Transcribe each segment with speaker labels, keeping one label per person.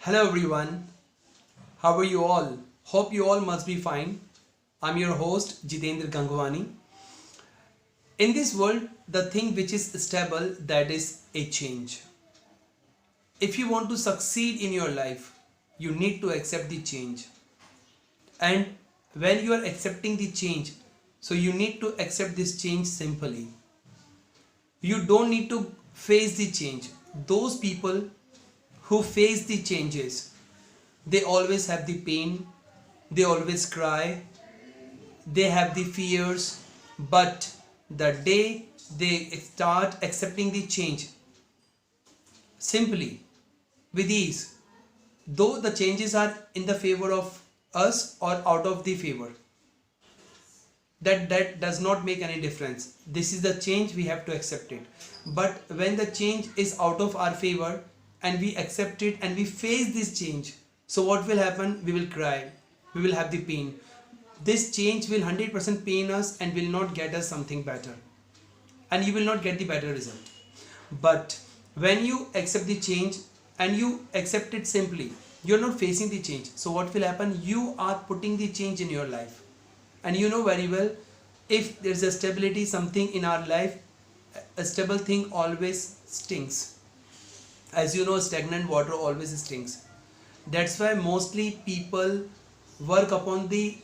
Speaker 1: Hello everyone, how are you all? Hope you all must be fine. I'm your host Jitendra Gangwani. In this world, the thing which is stable, that is a change. If you want to succeed in your life, you need to accept the change. And when you are accepting the change, so you need to accept this change simply. You don't need to face the change. Those people who face the changes, they always have the pain, they always cry, they have the fears, but the day they start accepting the change simply with ease, though the changes are in the favor of us or out of the favor, that does not make any difference. This is the change, we have to accept it. But when the change is out of our favor and we accept it and we face this change, so what will happen? We will cry, we will have the pain. This change will 100% pain us and will not get us something better, and you will not get the better result. But when you accept the change and you accept it simply, you're not facing the change, so what will happen? You are putting the change in your life. And you know very well, if there's a stability something in our life, a stable thing always stings. As you know, stagnant water always stings. That's why mostly people work upon the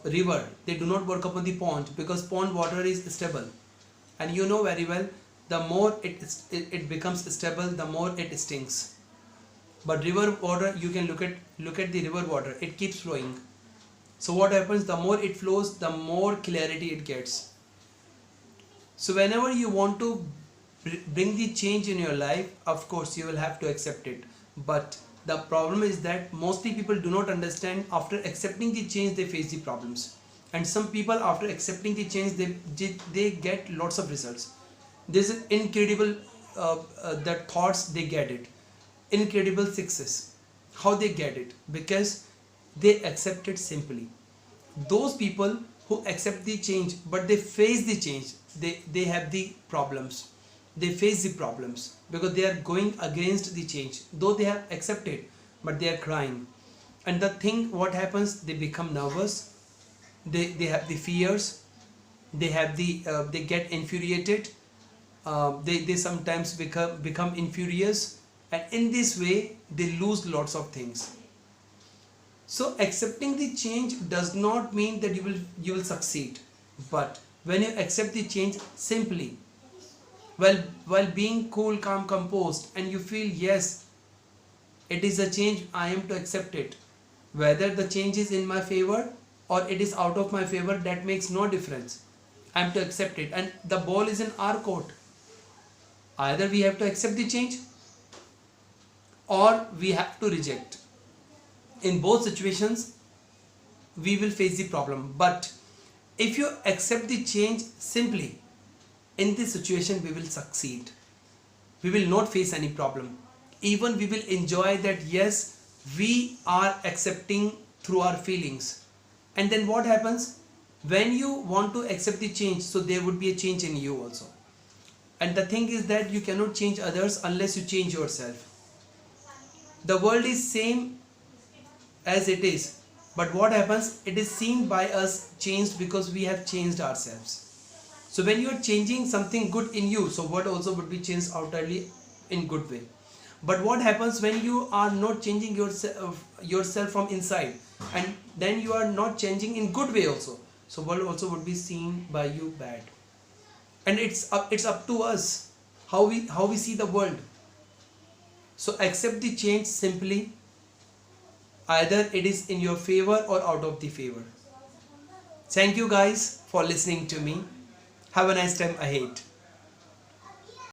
Speaker 1: river, they do not work upon the pond, because pond water is stable. And you know very well, the more it becomes stable, the more it stings. But river water, you can look at the river water, it keeps flowing. So what happens? The more it flows, the more clarity it gets. So whenever you want to bring the change in your life, of course you will have to accept it. But the problem is that mostly people do not understand, after accepting the change they face the problems. And some people, after accepting the change, they get lots of results. This is incredible, the thoughts they get it, incredible success. How they get it? Because they accept it simply. Those people who accept the change but they face the change, they have the problems, they face the problems because they are going against the change. Though they have accepted, but they are crying. And the thing, what happens? They become nervous, they have the fears, they have the they get infuriated, they sometimes become infurious, and in this way they lose lots of things. So accepting the change does not mean that you will succeed. But when you accept the change simply, while being cool, calm, composed, and you feel, yes, it is a change, I am to accept it. Whether the change is in my favor or it is out of my favor, that makes no difference. I am to accept it, and the ball is in our court. Either we have to accept the change or we have to reject. In both situations we will face the problem. But if you accept the change simply, in this situation we will succeed, we will not face any problem. Even we will enjoy that, yes, we are accepting through our feelings. And then what happens? When you want to accept the change, so there would be a change in you also. And the thing is that you cannot change others unless you change yourself. The world is same as it is, but what happens? It is seen by us changed because we have changed ourselves. So when you are changing something good in you, so what also would be changed outwardly in good way. But what happens when you are not changing yourself from inside, and then you are not changing in good way also, so world also would be seen by you bad. And it's up to us how we see the world. So accept the change simply, either it is in your favor or out of the favor. Thank you guys for listening to me. Have a nice time ahead.